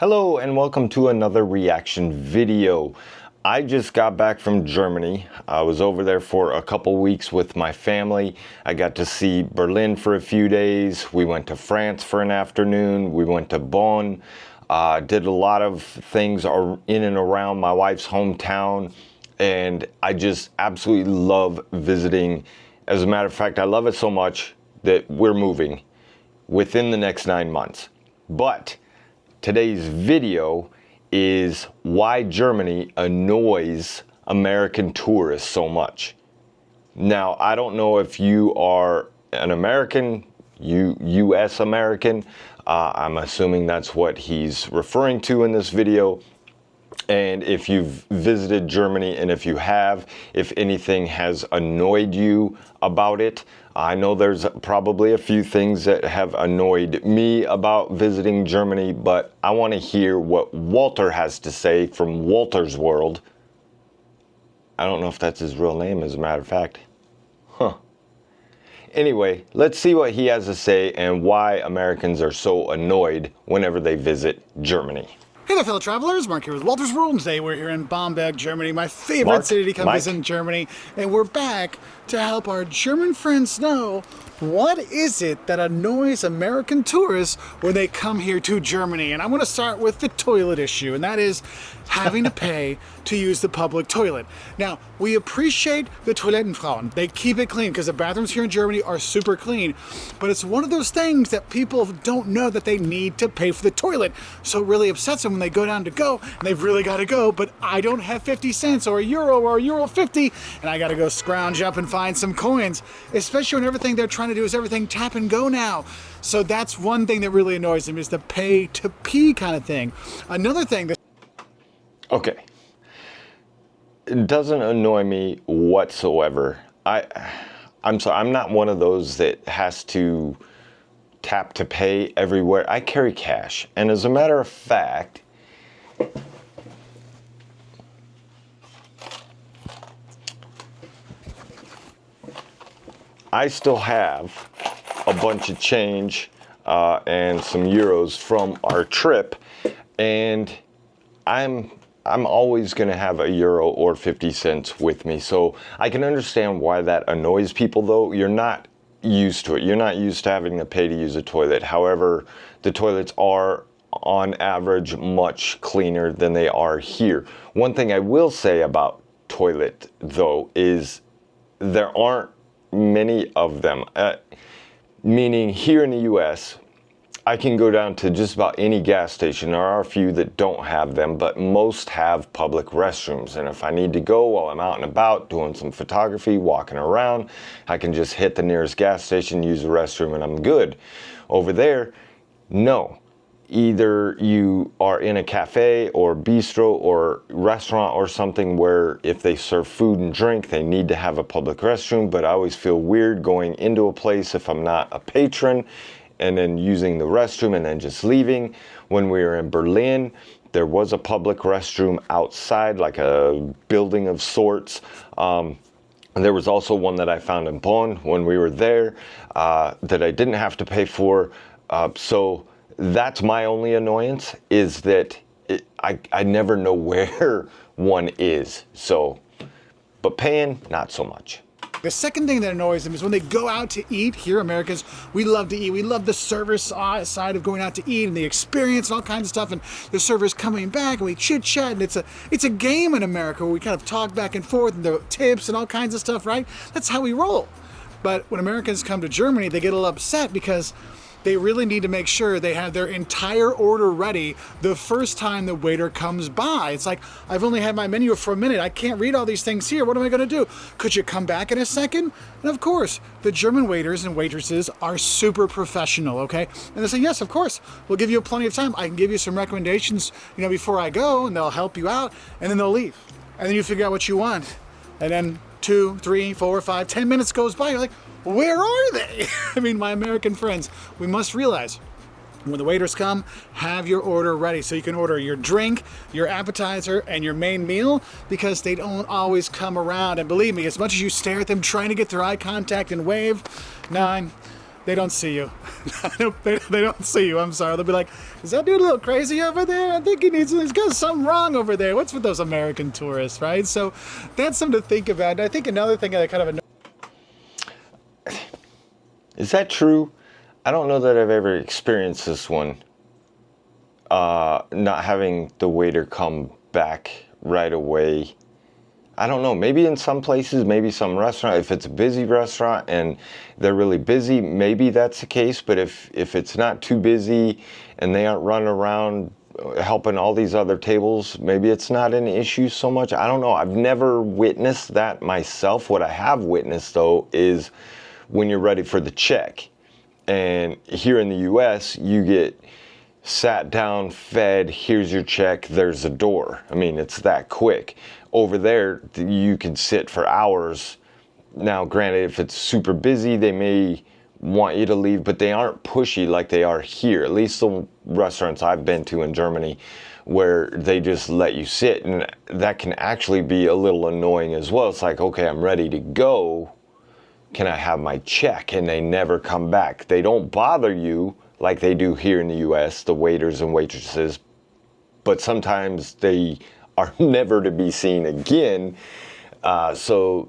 Hello and welcome to another reaction video. I just got back from Germany. I was over there for a couple weeks with my family. I got to see Berlin for a few days. We went to France for an afternoon. We went to Bonn. Did a lot of things in and around my wife's hometown. And I just absolutely love visiting. As a matter of fact, I love it so much that we're moving within the next 9 months. But today's video is why Germany annoys American tourists so much. Now, I don't know if you are an American, US American. I'm assuming that's what he's referring to in this video. And if you've visited Germany, and if you have, if anything has annoyed you about it. I know there's probably a few things that have annoyed me about visiting Germany, but I want to hear what Walter has to say from Walter's World. I don't know if that's his real name, as a matter of fact. Anyway, let's see what he has to say and why Americans are so annoyed whenever they visit Germany. Hey there, fellow travelers. Mark here with Walter's World, and today we're here in Bamberg, Germany, my favorite city to come visit in Germany. And we're back to help our German friends know what is it that annoys American tourists when they come here to Germany. And I'm going to start with the toilet issue, and that is having to pay to use the public toilet. Now, we appreciate the Toilettenfrauen. They keep it clean because the bathrooms here in Germany are super clean. But it's one of those things that people don't know that they need to pay for the toilet. So it really upsets them when they go down to go, and they've really got to go, but I don't have 50 cents or €1 or €1.50, and I got to go scrounge up and find some coins, especially when everything they're trying to do is everything tap and go now. So that's one thing that really annoys them, is the pay to pee kind of thing. Another thing that... Okay. It doesn't annoy me whatsoever. I'm sorry, I'm not one of those that has to tap to pay everywhere. I carry cash. And as a matter of fact, I still have a bunch of change and some euros from our trip, and I'm always going to have €1 or 50 cents with me. So I can understand why that annoys people, though. You're not used to it. You're not used to having to pay to use a toilet. However, the toilets are on average much cleaner than they are here. One thing I will say about toilet, though, is there aren't many of them. Meaning here in the US, I can go down to just about any gas station. There are a few that don't have them, but most have public restrooms. And if I need to go while I'm out and about doing some photography, walking around, I can just hit the nearest gas station, use the restroom, and I'm good. Over there, no. Either you are in a cafe or bistro or restaurant or something where if they serve food and drink, they need to have a public restroom. But I always feel weird going into a place if I'm not a patron and then using the restroom and then just leaving. When we were in Berlin, there was a public restroom outside, like a building of sorts. And there was also one that I found in Bonn when we were there that I didn't have to pay for. So that's my only annoyance, is that I never know where one is. So, but paying, not so much. The second thing that annoys them is when they go out to eat. Here, Americans, we love to eat. We love the service side of going out to eat and the experience and all kinds of stuff. And the server's coming back and we chit chat, and it's a game in America where we kind of talk back and forth and the tips and all kinds of stuff, right? That's how we roll. But when Americans come to Germany, they get a little upset because they really need to make sure they have their entire order ready the first time the waiter comes by. It's like, I've only had my menu for a minute. I can't read all these things here. What am I going to do? Could you come back in a second? And of course, the German waiters and waitresses are super professional, okay? And they say, yes, of course. We'll give you plenty of time. I can give you some recommendations, before I go, and they'll help you out, and then they'll leave. And then you figure out what you want. And then 2, 3, 4, 5, 10 minutes goes by. You're like, where are they? I mean, my American friends, we must realize when the waiters come, have your order ready so you can order your drink, your appetizer, and your main meal, because they don't always come around. And believe me, as much as you stare at them trying to get their eye contact and wave, They don't see you. They don't see you. I'm sorry. They'll be like, is that dude a little crazy over there? I think he's got something wrong over there. What's with those American tourists, right? So that's something to think about. And I think another thing that kind of Is that true? I don't know that I've ever experienced this one. Not having the waiter come back right away. I don't know, maybe in some places, maybe some restaurant, if it's a busy restaurant and they're really busy, maybe that's the case. But if it's not too busy and they aren't running around helping all these other tables, maybe it's not an issue so much. I don't know. I've never witnessed that myself. What I have witnessed, though, is when you're ready for the check. And here in the US, you get sat down, fed, here's your check, there's a door. I mean, it's that quick. Over there, you can sit for hours. Now, granted, if it's super busy, they may want you to leave, but they aren't pushy like they are here. At least the restaurants I've been to in Germany, where they just let you sit, and that can actually be a little annoying as well. It's like, okay, I'm ready to go. Can I have my check? And they never come back. They don't bother you like they do here in the US, the waiters and waitresses, but sometimes they are never to be seen again. So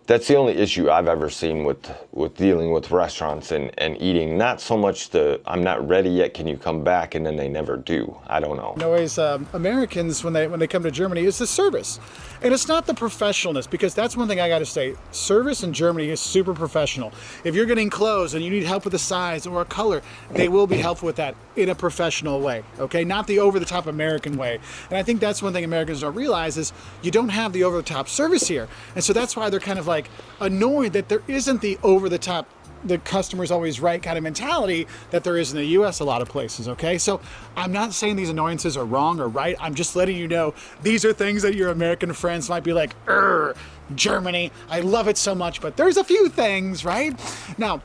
that's the only issue I've ever seen with dealing with restaurants and eating. Not so much I'm not ready yet, can you come back? And then they never do. I don't know. Always Americans, when they come to Germany, is the service. And it's not the professionalness, because that's one thing I got to say. Service in Germany is super professional. If you're getting clothes and you need help with a size or a color, they will be helpful with that in a professional way, okay? Not the over-the-top American way. And I think that's one thing Americans don't realize is you don't have the over-the-top service here. And so that's why they're kind of like annoyed that there isn't the over-the-top, the customer's always right kind of mentality that there is in the US a lot of places, okay? So I'm not saying these annoyances are wrong or right. I'm just letting you know these are things that your American friends might be like, Germany, I love it so much, but there's a few things, right? Now,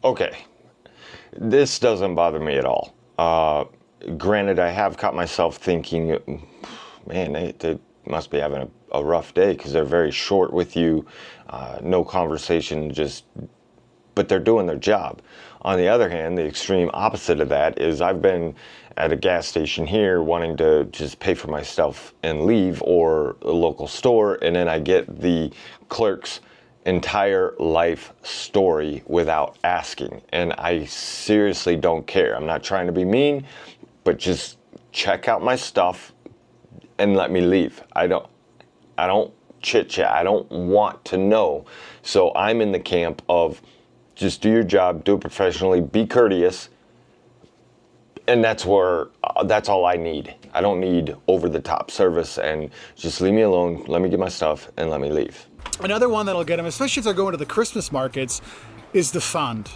okay, this doesn't bother me at all. Granted, I have caught myself thinking, man, they must be having a rough day, because they're very short with you, no conversation, but they're doing their job. On the other hand, the extreme opposite of that is I've been at a gas station here wanting to just pay for my stuff and leave, or a local store, and then I get the clerk's entire life story without asking, and I seriously don't care. I'm not trying to be mean, but just check out my stuff and let me leave. I don't chit chat. I don't want to know. So I'm in the camp of just do your job, do it professionally, be courteous, and that's all I need. I don't need over the top service, and just leave me alone, let me get my stuff, and let me leave. another one that'll get them, especially if they're going to the Christmas markets, is the fund.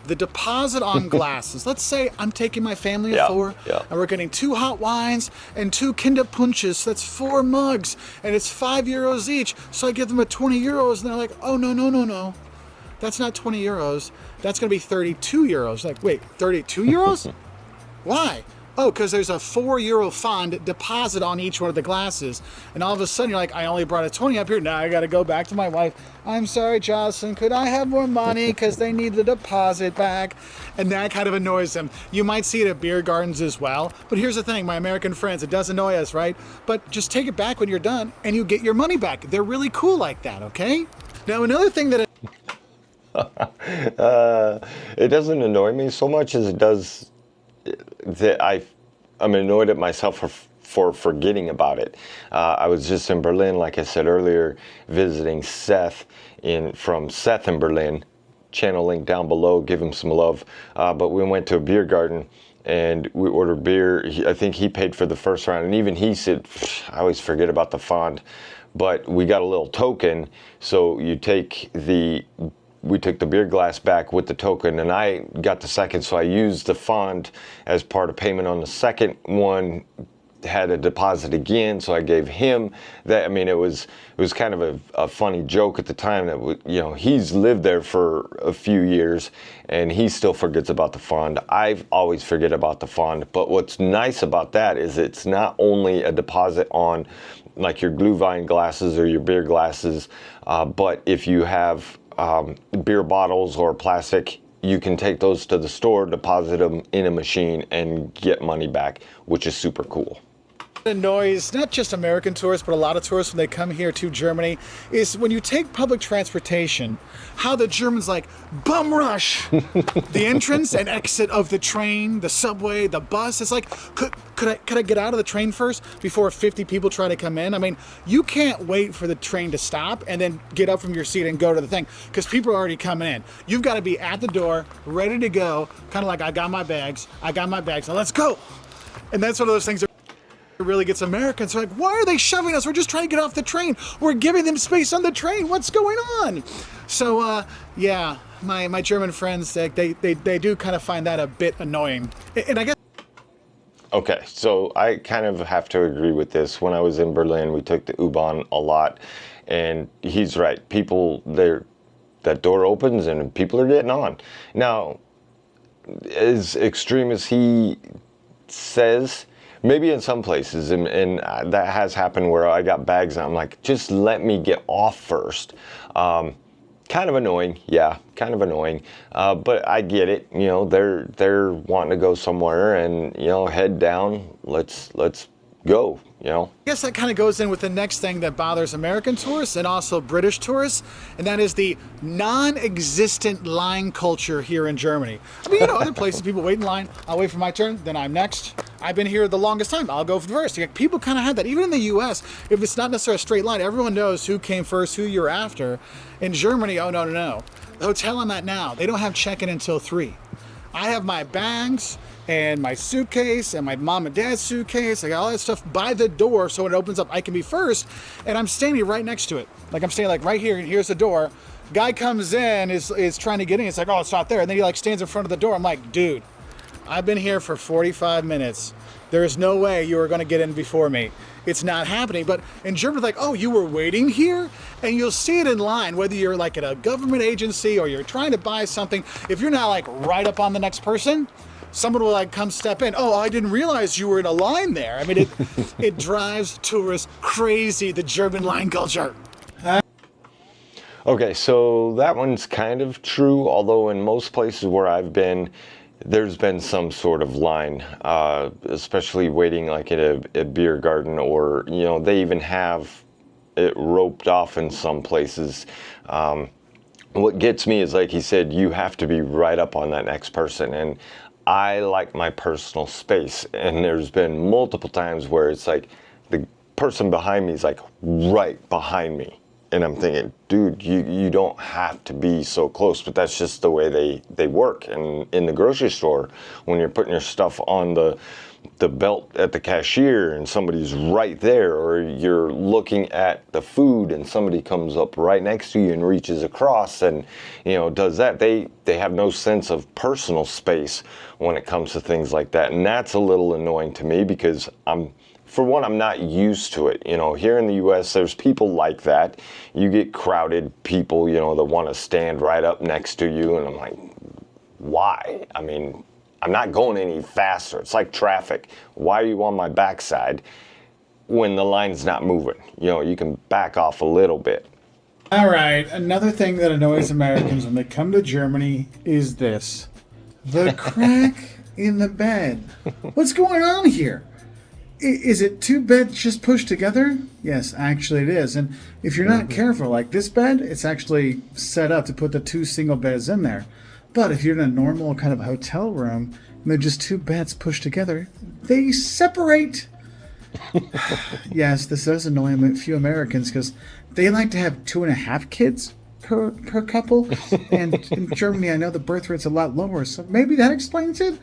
The deposit on glasses. Let's say I'm taking my family of four, and we're getting 2 hot wines and 2 Kinderpunches. So that's 4 mugs, and it's €5 each. So I give them a €20, and they're like, oh, no. That's not €20. That's going to be €32. Like, wait, €32? Why? Oh, because there's a €4 fund deposit on each one of the glasses. And all of a sudden you're like, I only brought a 20 up here. Now I got to go back to my wife. I'm sorry, Jocelyn, could I have more money? Because they need the deposit back. And that kind of annoys them. You might see it at beer gardens as well. But here's the thing, my American friends, it does annoy us, right? But just take it back when you're done and you get your money back. They're really cool like that, okay? Now, another thing that... It doesn't annoy me so much as it does that I'm annoyed at myself for forgetting about it. I was just in Berlin, like I said earlier, visiting Seth from Seth in Berlin. Channel link down below, give him some love. But we went to a beer garden and we ordered beer. I think he paid for the first round, and even he said, I always forget about the font. But we got a little token, so we took the beer glass back with the token, and I got the second, so I used the font as part of payment on the second one. Had a deposit again, so I gave him that. I mean, it was kind of a funny joke at the time that he's lived there for a few years and he still forgets about the font. I always forget about the font, but what's nice about that is it's not only a deposit on like your Glühwein glasses or your beer glasses, but if you have beer bottles or plastic, you can take those to the store, deposit them in a machine, and get money back, which is super cool. Annoys not just American tourists, but a lot of tourists when they come here to Germany, is when you take public transportation, how the Germans like bum rush the entrance and exit of the train, the subway, the bus. It's like, could I get out of the train first before 50 people try to come in? I mean, you can't wait for the train to stop and then get up from your seat and go to the thing, because people are already coming in. You've got to be at the door, ready to go, kind of like, I got my bags, now let's go. And that's one of those things that really gets Americans. They're like, why are they shoving us? We're just trying to get off the train. We're giving them space on the train. What's going on? So yeah, my German friends, they do kind of find that a bit annoying. And I guess. Okay, so I kind of have to agree with this. When I was in Berlin, we took the U-Bahn a lot, and he's right. People, that door opens and people are getting on. Now, as extreme as he says, maybe in some places, and that has happened where I got bags and I'm like, just let me get off first. Kind of annoying, yeah, kind of annoying. But I get it, you know, they're wanting to go somewhere and, you know, head down, let's go, you know. I guess that kind of goes in with the next thing that bothers American tourists and also British tourists, and that is the non-existent line culture here in Germany. I mean, you know, other places people wait in line, I'll wait for my turn, then I'm next. I've been here the longest time, I'll go first. Like, people kind of have that. Even in the US, if it's not necessarily a straight line, everyone knows who came first, who you're after. In Germany, oh no. The hotel I'm at now, they don't have check-in until 3. I have my bags and my suitcase and my mom and dad's suitcase. I got all that stuff by the door, so when it opens up, I can be first. And I'm standing right next to it. Like, I'm standing like right here, and here's the door. Guy comes in, is trying to get in. It's like, oh, it's not there. And then he like stands in front of the door. I'm like, dude, I've been here for 45 minutes. There is no way you are going to get in before me. It's not happening. But in Germany, like, oh, you were waiting here? And you'll see it in line, whether you're like at a government agency or you're trying to buy something. If you're not like right up on the next person, someone will like come step in. Oh, I didn't realize you were in a line there. I mean, it drives tourists crazy, the German line culture. Okay, so that one's kind of true, although in most places where I've been, there's been some sort of line, especially waiting like at a beer garden, or, you know, they even have it roped off in some places. What gets me is, like he said, you have to be right up on that next person, and I like my personal space, and there's been multiple times where it's like the person behind me is like right behind me. And I'm thinking, dude, you don't have to be so close, but that's just the way they work. And in the grocery store, when you're putting your stuff on the belt at the cashier and somebody's right there, or you're looking at the food and somebody comes up right next to you and reaches across and, you know, does that, they have no sense of personal space when it comes to things like that. And that's a little annoying to me, because for one, I'm not used to it. You know, here in the US, there's people like that. You get crowded people, you know, that want to stand right up next to you. And I'm like, why? I mean, I'm not going any faster. It's like traffic. Why are you on my backside when the line's not moving? You know, you can back off a little bit. All right. Another thing that annoys Americans when they come to Germany is this: the crack in the bed. What's going on here? Is it 2 beds just pushed together? Yes, actually it is. And if you're not careful, like this bed, it's actually set up to put the 2 single beds in there. But if you're in a normal kind of hotel room and they're just 2 beds pushed together, they separate. Yes, this does annoy a few Americans, because they like to have 2.5 kids per couple. And in Germany, I know the birth rate's a lot lower, so maybe that explains it.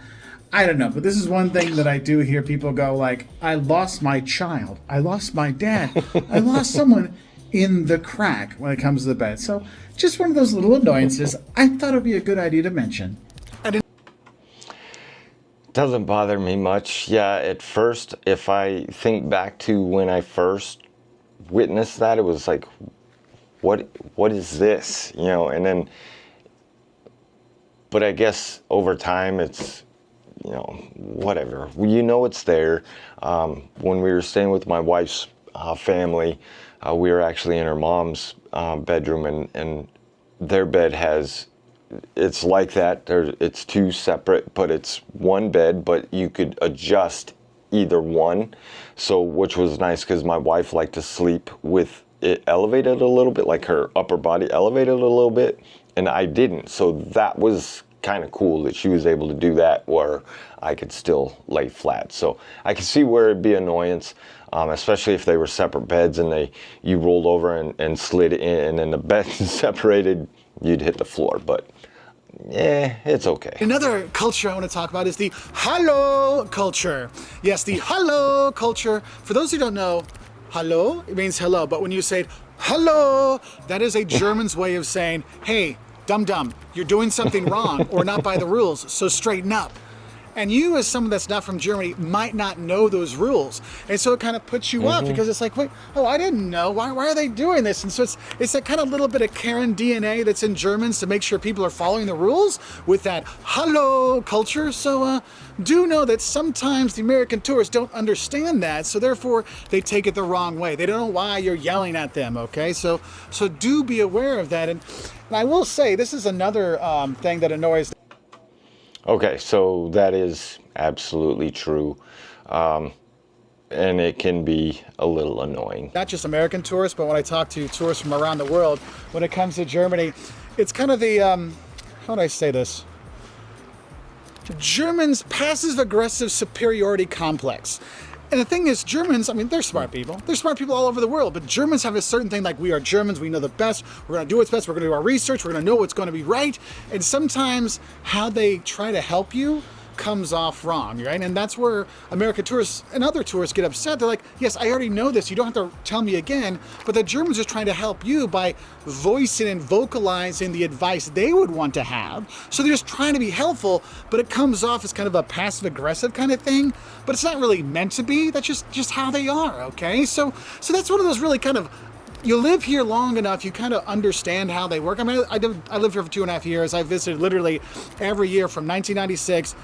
I don't know, but this is one thing that I do hear people go like, I lost my child, I lost my dad, I lost someone in the crack when it comes to the bed. So just one of those little annoyances I thought it would be a good idea to mention. Doesn't bother me much. Yeah, at first, if I think back to when I first witnessed that, it was like, what is this? You know, and then, but I guess over time it's, you know, whatever. You know it's there. When we were staying with my wife's family, we were actually in her mom's bedroom, and their bed has, it's like that. It's two separate, but it's one bed, but you could adjust either one. So, which was nice because my wife liked to sleep with it elevated a little bit, like her upper body elevated a little bit, and I didn't. So that was kind of cool that she was able to do that where I could still lay flat. So I could see where it'd be annoyance, especially if they were separate beds and you rolled over and slid in, and then the bed separated, you'd hit the floor. But yeah, it's okay. Another culture I want to talk about is the hello culture. Yes, the hello culture. For those who don't know, hello, it means hello, but when you say hello, that is a German's way of saying, hey, dum-dum, you're doing something wrong or not by the rules, so straighten up. And you, as someone that's not from Germany, might not know those rules. And so it kind of puts you up because it's like, wait, oh, I didn't know. Why are they doing this? And so it's that kind of little bit of Karen DNA that's in Germans to make sure people are following the rules with that hello culture. So do know that sometimes the American tourists don't understand that. So therefore, they take it the wrong way. They don't know why you're yelling at them, okay? So do be aware of that. And I will say, this is another thing that annoys. Okay, so that is absolutely true. And it can be a little annoying. Not just American tourists, but when I talk to tourists from around the world, when it comes to Germany, it's kind of the, how do I say this? Germans' passive-aggressive superiority complex. And the thing is, Germans, I mean, they're smart people. They're smart people all over the world, but Germans have a certain thing like, we are Germans, we know the best, we're gonna do what's best, we're gonna do our research, we're gonna know what's gonna be right. And sometimes how they try to help you comes off wrong, right? And that's where American tourists and other tourists get upset. They're like, yes, I already know this, you don't have to tell me again. But the Germans are trying to help you by voicing and vocalizing the advice they would want to have. So they're just trying to be helpful, but it comes off as kind of a passive-aggressive kind of thing. But it's not really meant to be. That's just how they are, okay? So that's one of those really kind of, you live here long enough, you kind of understand how they work. I mean, I lived here for 2.5 years. I visited literally every year from 1996.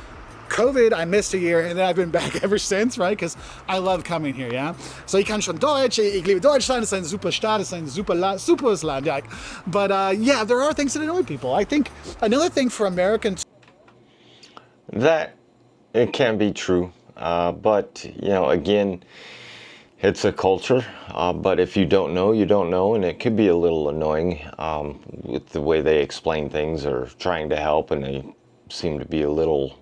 COVID, I missed a year, and then I've been back ever since, right? Because I love coming here, yeah? So ich kann schon Deutsch, ich liebe Deutschland, es ist ein super Staat, es ist ein super Land, yeah. But yeah, there are things that annoy people. I think another thing for Americans... That, it can be true, but, you know, again, it's a culture, but if you don't know, you don't know, and it could be a little annoying with the way they explain things or trying to help, and they seem to be a little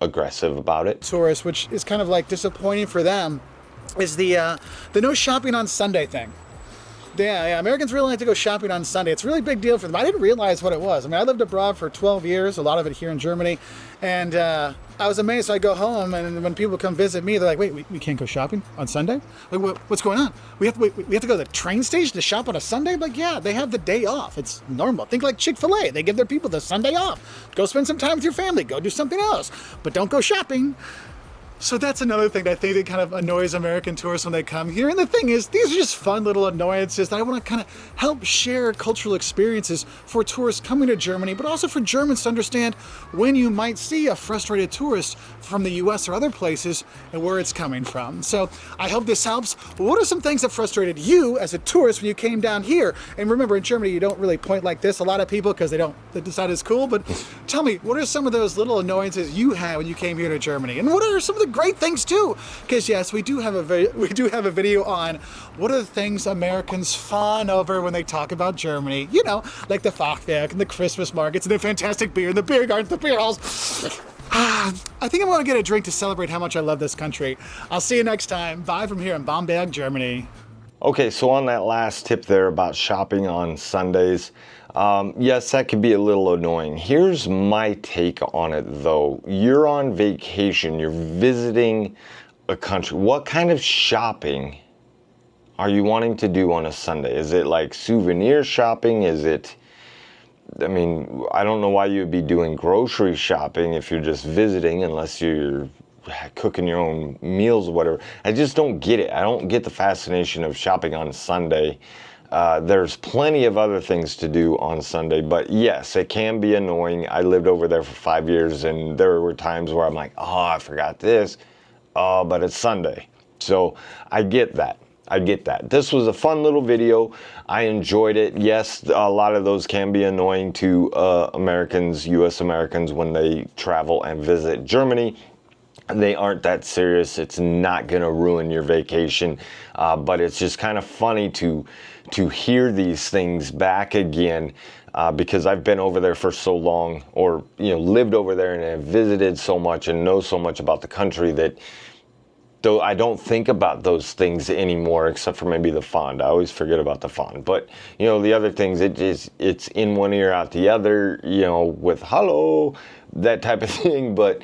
aggressive about it. Tourists, which is kind of like disappointing for them, is the no shopping on Sunday thing. Yeah, Americans really like to go shopping on Sunday. It's a really big deal for them. I didn't realize what it was. I mean, I lived abroad for 12 years, a lot of it here in Germany, and I was amazed. So I go home, and when people come visit me, they're like, wait, we can't go shopping on Sunday? Like, what's going on? We have to go to the train station to shop on a Sunday? Like, yeah, they have the day off. It's normal. Think like Chick-fil-A. They give their people the Sunday off. Go spend some time with your family. Go do something else. But don't go shopping. So that's another thing that I think that kind of annoys American tourists when they come here. And the thing is, these are just fun little annoyances that I want to kind of help share cultural experiences for tourists coming to Germany, but also for Germans to understand when you might see a frustrated tourist from the US or other places and where it's coming from. So I hope this helps. What are some things that frustrated you as a tourist when you came down here? And remember, in Germany, you don't really point like this. A lot of people, because they decide it's cool. But tell me, what are some of those little annoyances you had when you came here to Germany? And what are some of the great things too? Because yes, we do have a video on what are the things Americans fawn over when they talk about Germany. You know, like the Fachwerk and the Christmas markets and the fantastic beer and the beer gardens, the beer halls. I think I'm going to get a drink to celebrate how much I love this country. I'll see you next time. Bye from here in Bamberg, Germany. Okay, so on that last tip there about shopping on Sundays, yes, that could be a little annoying. Here's my take on it though. You're on vacation, you're visiting a country. What kind of shopping are you wanting to do on a Sunday? Is it like souvenir shopping? Is it, I mean, I don't know why you'd be doing grocery shopping if you're just visiting, unless you're cooking your own meals or whatever. I just don't get it. I don't get the fascination of shopping on Sunday. There's plenty of other things to do on Sunday, but yes, it can be annoying. I lived over there for 5 years, and there were times where I'm like, oh, I forgot this, but it's Sunday. So I get that. I get that. This was a fun little video. I enjoyed it. Yes, a lot of those can be annoying to Americans, US Americans, when they travel and visit Germany. They aren't that serious. It's not going to ruin your vacation, but it's just kind of funny to hear these things back again, because I've been over there for so long, or lived over there and have visited so much and know so much about the country, that though I don't think about those things anymore, except for maybe the font. I always forget about the font. But the other things, it's in one ear out the other, with hello, that type of thing. But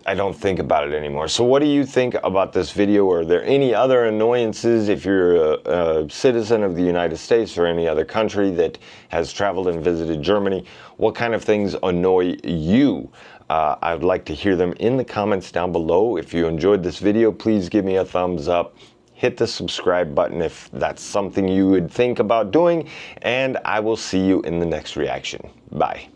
I don't think about it anymore. So what do you think about this video? Are there any other annoyances if you're a citizen of the United States or any other country that has traveled and visited Germany? What kind of things annoy you? I'd like to hear them in the comments down below. If you enjoyed this video, please give me a thumbs up. Hit the subscribe button if that's something you would think about doing. And I will see you in the next reaction. Bye.